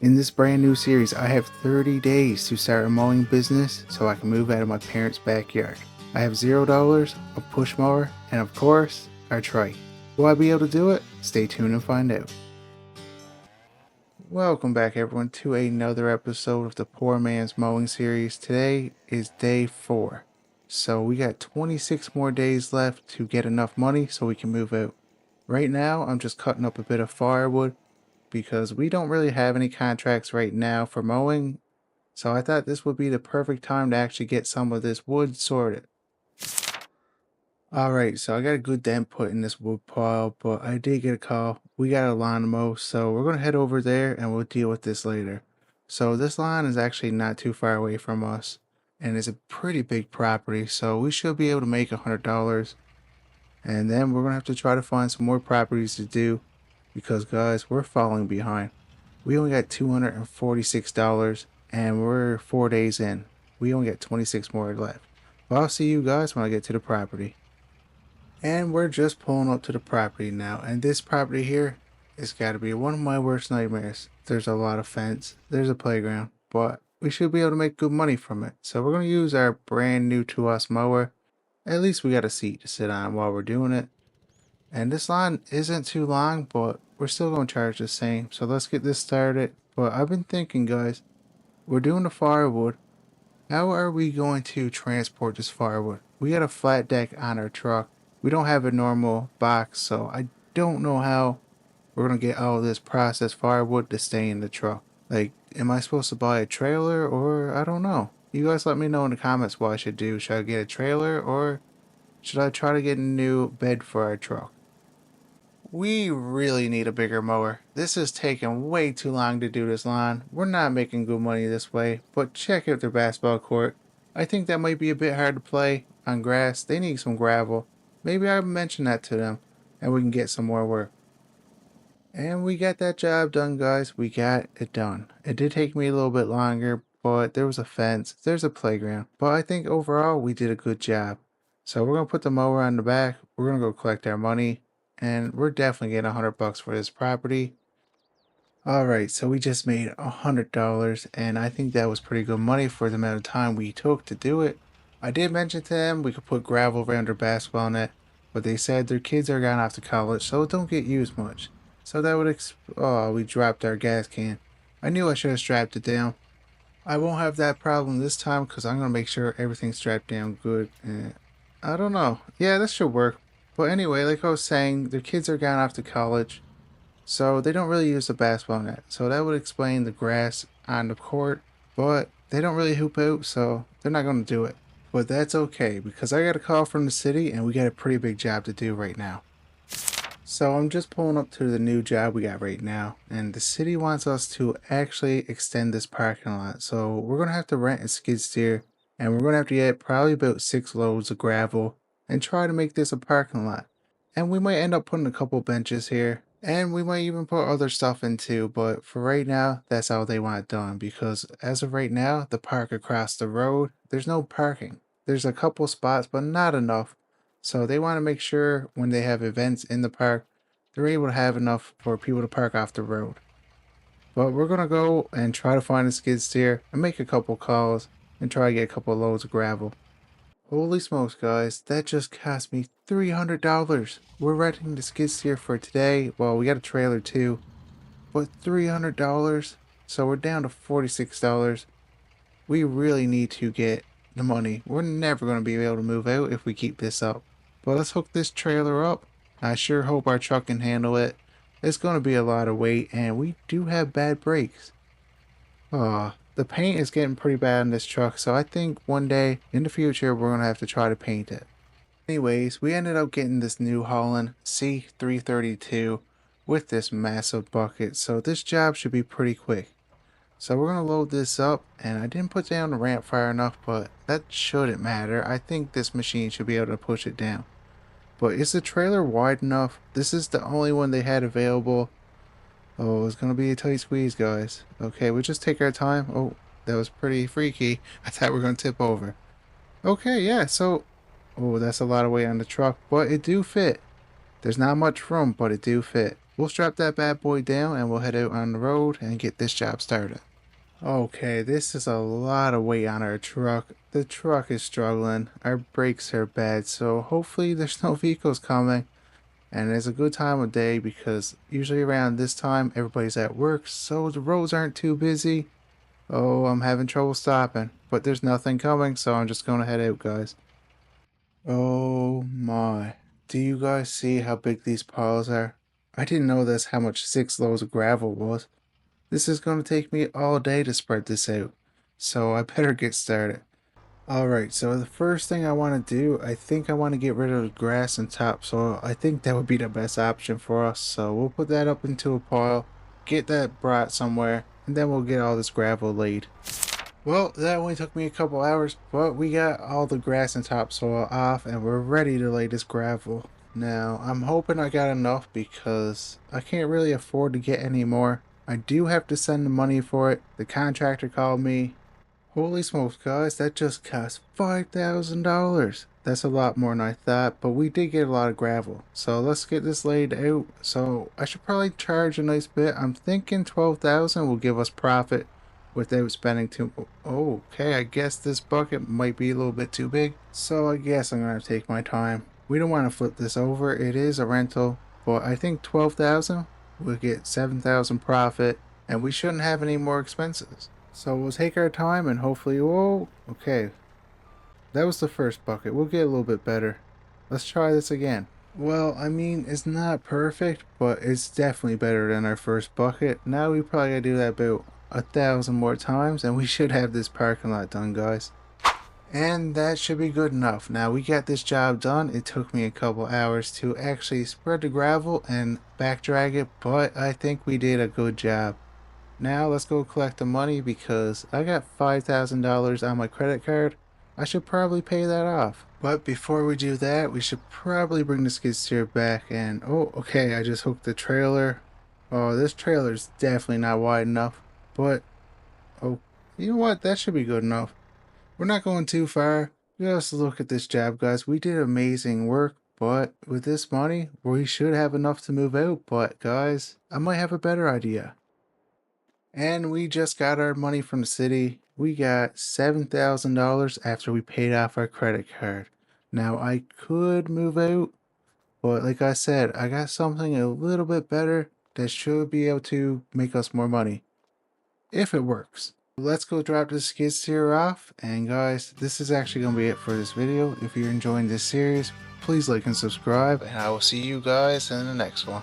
In this brand new series, I have 30 days to start a mowing business so I can move out of my parents' backyard. I have $0, a push mower, and of course, our trike. Will I be able to do it? Stay tuned and find out. Welcome back everyone to another episode of the Poor Man's Mowing series. Today is day 4. So we got 26 more days left to get enough money so we can move out. Right now, I'm just cutting up a bit of firewood because we don't really have any contracts right now for mowing, so I thought this would be the perfect time to actually get some of this wood sorted. Alright, so I got a good dent put in this wood pile, but I did get a call. We got a lawn to mow, so we're going to head over there and we'll deal with this later. So this lawn is actually not too far away from us, and it's a pretty big property, so we should be able to make $100. And then we're going to have to try to find some more properties to do, because guys, we're falling behind. We only got $246 and we're 4 days in. We only got 26 more left. But I'll see you guys when I get to the property. And we're just pulling up to the property now. And this property here has got to be one of my worst nightmares. There's a lot of fence. There's a playground. But we should be able to make good money from it. So we're going to use our brand new to us mower. At least we got a seat to sit on while we're doing it. And this line isn't too long, but we're still going to charge the same. So let's get this started. But I've been thinking, guys, we're doing the firewood. How are we going to transport this firewood? We got a flat deck on our truck. We don't have a normal box, so I don't know how we're going to get all this processed firewood to stay in the truck. Like, am I supposed to buy a trailer, or I don't know. You guys let me know in the comments what I should do. Should I get a trailer, or should I try to get a new bed for our truck? We really need a bigger mower. This is taking way too long to do this lawn. We're not making good money this way, but check out their basketball court. I think that might be a bit hard to play on grass. They need some gravel. Maybe I'll mention that to them and we can get some more work. And we got that job done, guys. We got it done. It did take me a little bit longer, but there was a fence, there's a playground. But I think overall we did a good job. So we're going to put the mower on the back. We're going to go collect our money. And we're definitely getting $100 for this property. Alright, so we just made $100, and I think that was pretty good money for the amount of time we took to do it. I did mention to them we could put gravel around their basketball net, but they said their kids are gone off to college, so it don't get used much. So that would oh, we dropped our gas can. I knew I should have strapped it down. I won't have that problem this time because I'm going to make sure everything's strapped down good. And I don't know. Yeah, this should work. But anyway, like I was saying, their kids are gone off to college, so they don't really use the basketball net. So that would explain the grass on the court, but they don't really hoop out, so they're not going to do it. But that's okay, because I got a call from the city, and we got a pretty big job to do right now. So I'm just pulling up to the new job we got right now, and the city wants us to actually extend this parking lot. So we're going to have to rent a skid steer, and we're going to have to get probably about 6 loads of gravel and try to make this a parking lot. And we might end up putting a couple benches here, and we might even put other stuff in too, but for right now, that's how they want it done, because as of right now, the park across the road, there's no parking. There's a couple spots, but not enough. So they want to make sure when they have events in the park, they're able to have enough for people to park off the road. But we're going to go and try to find a skid steer and make a couple calls and try to get a couple loads of gravel. Holy smokes, guys, that just cost me $300. We're renting the skid steer for today. Well, we got a trailer too, but $300. So we're down to $46. We really need to get the money. We're never going to be able to move out if we keep this up. But let's hook this trailer up. I sure hope our truck can handle it. It's going to be a lot of weight, and we do have bad brakes. The paint is getting pretty bad on this truck, so I think one day in the future we're going to have to try to paint it. Anyways, we ended up getting this new Holland C332 with this massive bucket, so this job should be pretty quick. So we're going to load this up, and I didn't put down the ramp far enough, but that shouldn't matter. I think this machine should be able to push it down. But is the trailer wide enough? This is the only one they had available. Oh, it's gonna be a tight squeeze, guys. Okay, we'll just take our time. Oh, that was pretty freaky. I thought we were gonna tip over. Okay, yeah, so... Oh, that's a lot of weight on the truck, but it do fit. There's not much room, but it do fit. We'll strap that bad boy down and we'll head out on the road and get this job started. Okay, this is a lot of weight on our truck. The truck is struggling. Our brakes are bad, so hopefully there's no vehicles coming. And it's a good time of day because usually around this time everybody's at work, so the roads aren't too busy. Oh, I'm having trouble stopping, but there's nothing coming, so I'm just gonna head out, guys. Oh my. Do you guys see how big these piles are? I didn't know that's how much 6 loads of gravel was. This is gonna take me all day to spread this out, so I better get started. Alright, so the first thing I want to do, I think I want to get rid of the grass and topsoil. I think that would be the best option for us, so we'll put that up into a pile, get that brought somewhere, and then we'll get all this gravel laid. Well, that only took me a couple hours, but we got all the grass and topsoil off and we're ready to lay this gravel. Now, I'm hoping I got enough because I can't really afford to get any more. I do have to send the money for it. The contractor called me. Holy smokes, guys, that just cost $5,000. That's a lot more than I thought, but we did get a lot of gravel. So let's get this laid out. So I should probably charge a nice bit. I'm thinking 12,000 will give us profit without spending too. Oh, okay, I guess this bucket might be a little bit too big. So I guess I'm gonna take my time. We don't want to flip this over. It is a rental, but I think 12,000 we'll get 7,000 profit, and we shouldn't have any more expenses. So we'll take our time and hopefully, whoa, okay. That was the first bucket. We'll get a little bit better. Let's try this again. Well, I mean, it's not perfect, but it's definitely better than our first bucket. Now we probably gotta do that about 1,000 more times and we should have this parking lot done, guys. And that should be good enough. Now we got this job done. It took me a couple hours to actually spread the gravel and back drag it, but I think we did a good job. Now let's go collect the money because I got $5,000 on my credit card. I should probably pay that off. But before we do that, we should probably bring the skid steer back and oh, okay, I just hooked the trailer. Oh, this trailer is definitely not wide enough, but oh, you know what? That should be good enough. We're not going too far. Just look at this job, guys. We did amazing work, but with this money, we should have enough to move out. But guys, I might have a better idea. And we just got our money from the city. We got $7,000 after we paid off our credit card. Now I could move out, but like I said, I got something a little bit better that should be able to make us more money. If it works. Let's go drop the skid steer off. And guys, this is actually going to be it for this video. If you're enjoying this series, please like and subscribe. And I will see you guys in the next one.